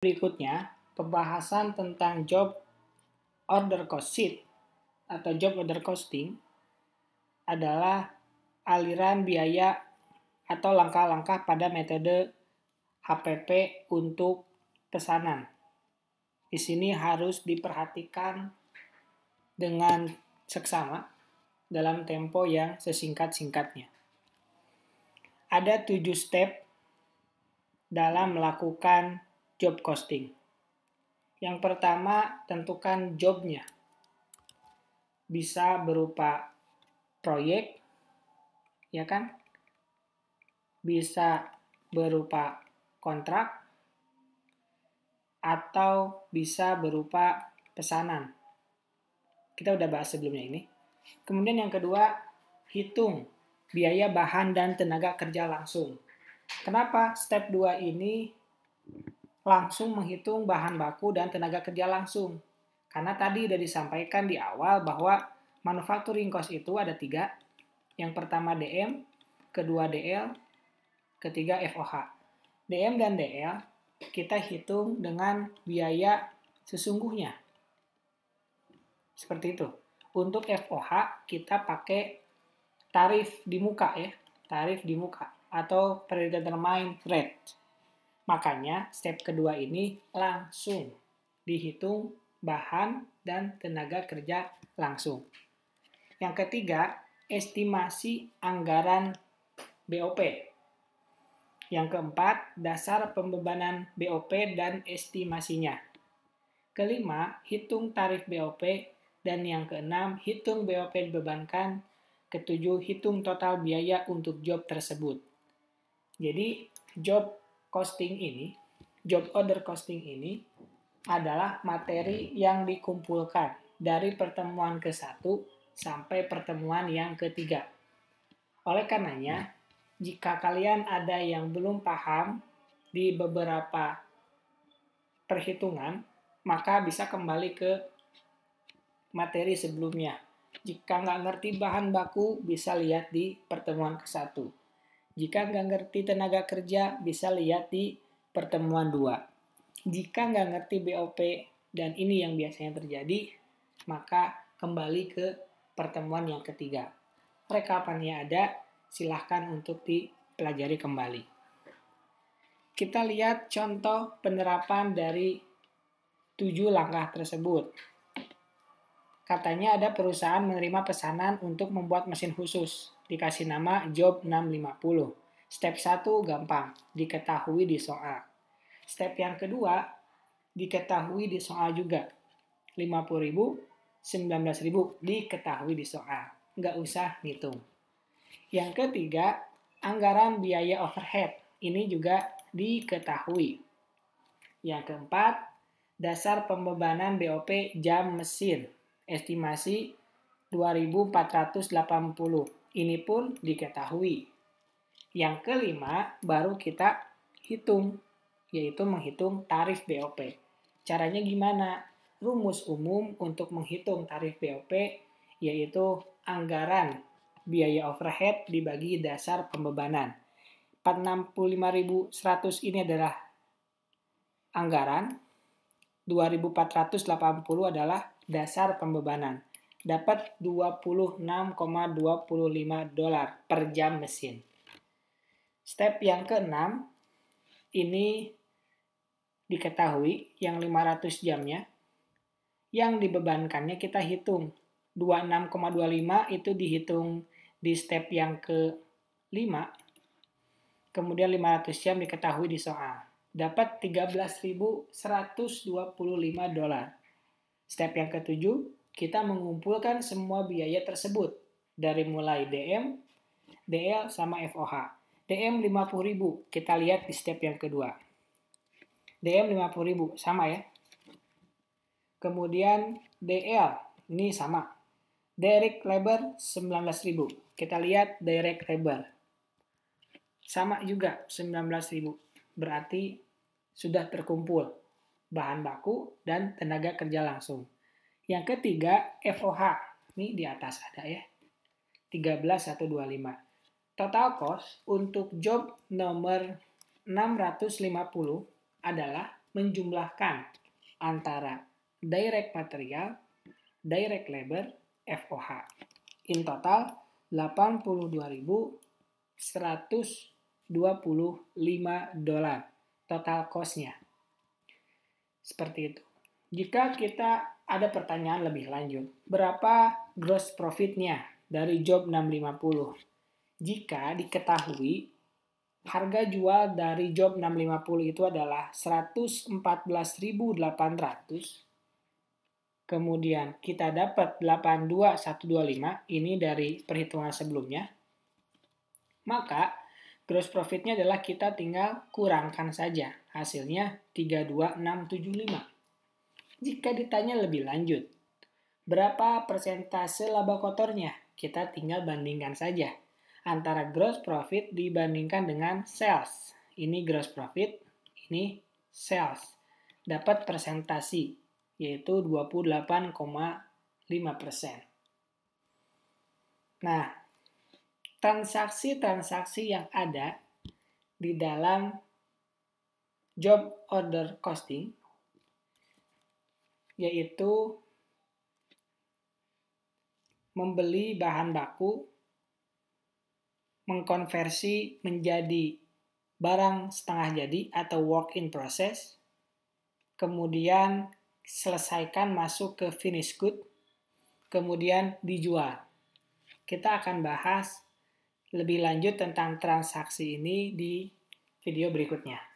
Berikutnya, pembahasan tentang job order cost sheet atau job order costing adalah aliran biaya atau langkah-langkah pada metode HPP untuk pesanan. Di sini harus diperhatikan dengan seksama dalam tempo yang sesingkat-singkatnya. Ada 7 step dalam melakukan job costing. Yang pertama, tentukan jobnya. Bisa berupa proyek, ya kan? Bisa berupa kontrak, atau bisa berupa pesanan. Kita udah bahas sebelumnya ini. Kemudian yang kedua, hitung biaya bahan dan tenaga kerja langsung. Kenapa step 2 ini langsung menghitung bahan baku dan tenaga kerja langsung? Karena tadi sudah disampaikan di awal bahwa manufacturing cost itu ada 3. Yang pertama DM, kedua DL, ketiga FOH. DM dan DL kita hitung dengan biaya sesungguhnya. Seperti itu. Untuk FOH kita pakai tarif di muka ya, tarif di muka atau predetermined rate. Makanya step kedua ini langsung dihitung bahan dan tenaga kerja langsung. Yang ketiga, estimasi anggaran BOP. Yang keempat, dasar pembebanan BOP dan estimasinya. Kelima, hitung tarif BOP. Dan yang keenam, hitung BOP dibebankan. Ketujuh, hitung total biaya untuk job tersebut. Jadi, job order costing ini adalah materi yang dikumpulkan dari pertemuan ke-1 sampai pertemuan yang ketiga. Oleh karenanya, jika kalian ada yang belum paham di beberapa perhitungan, maka bisa kembali ke materi sebelumnya. Jika nggak ngerti bahan baku, bisa lihat di pertemuan ke-1. Jika nggak ngerti tenaga kerja, bisa lihat di pertemuan 2. Jika nggak ngerti BOP, dan ini yang biasanya terjadi, maka kembali ke pertemuan yang ketiga. Rekapannya ada, silahkan untuk dipelajari kembali. Kita lihat contoh penerapan dari 7 langkah tersebut. Katanya ada perusahaan menerima pesanan untuk membuat mesin khusus. Dikasih nama job 650. Step 1 gampang, diketahui di soal. Step yang kedua, diketahui di soal juga. 50.000, 19.000 diketahui di soal. Nggak usah ngitung. Yang ketiga, anggaran biaya overhead. Ini juga diketahui. Yang keempat, dasar pembebanan BOP jam mesin. Estimasi 2.480. Ini pun diketahui. Yang kelima, baru kita hitung, yaitu menghitung tarif BOP. Caranya gimana? Rumus umum untuk menghitung tarif BOP yaitu anggaran biaya overhead dibagi dasar pembebanan. 465.100 ini adalah anggaran, 2.480 adalah dasar pembebanan. Dapat $26,25 per jam mesin. Step yang keenam, ini diketahui yang 500 jamnya. Yang dibebankannya kita hitung. 26,25 itu dihitung di step yang ke-5. Kemudian 500 jam diketahui di soal. Dapat $13.125. Step yang ke-7, kita mengumpulkan semua biaya tersebut. Dari mulai DM, DL, sama FOH. DM 50.000, kita lihat di step yang kedua. DM 50.000, sama ya. Kemudian DL, ini sama. Direct labor 19.000, kita lihat direct labor. Sama juga 19.000, berarti sudah terkumpul bahan baku dan tenaga kerja langsung. Yang ketiga, FOH. Ini di atas ada ya. 13.125. Total cost untuk job nomor 650 adalah menjumlahkan antara direct material, direct labor, FOH. In total, $82.125 total cost-nya. Seperti itu. Jika kita ada pertanyaan lebih lanjut, berapa gross profit-nya dari job 650? Jika diketahui harga jual dari job 650 itu adalah 114.800, kemudian kita dapat 82.125, ini dari perhitungan sebelumnya, maka gross profit-nya adalah kita tinggal kurangkan saja, hasilnya 32.675. Jika ditanya lebih lanjut, berapa persentase laba kotornya? Kita tinggal bandingkan saja antara gross profit dibandingkan dengan sales. Ini gross profit, ini sales. Dapat persentasi, yaitu 28,5%. Nah, transaksi-transaksi yang ada di dalam job order costing, yaitu membeli bahan baku, mengkonversi menjadi barang setengah jadi atau work in process, kemudian selesaikan masuk ke finish good, kemudian dijual. Kita akan bahas lebih lanjut tentang transaksi ini di video berikutnya.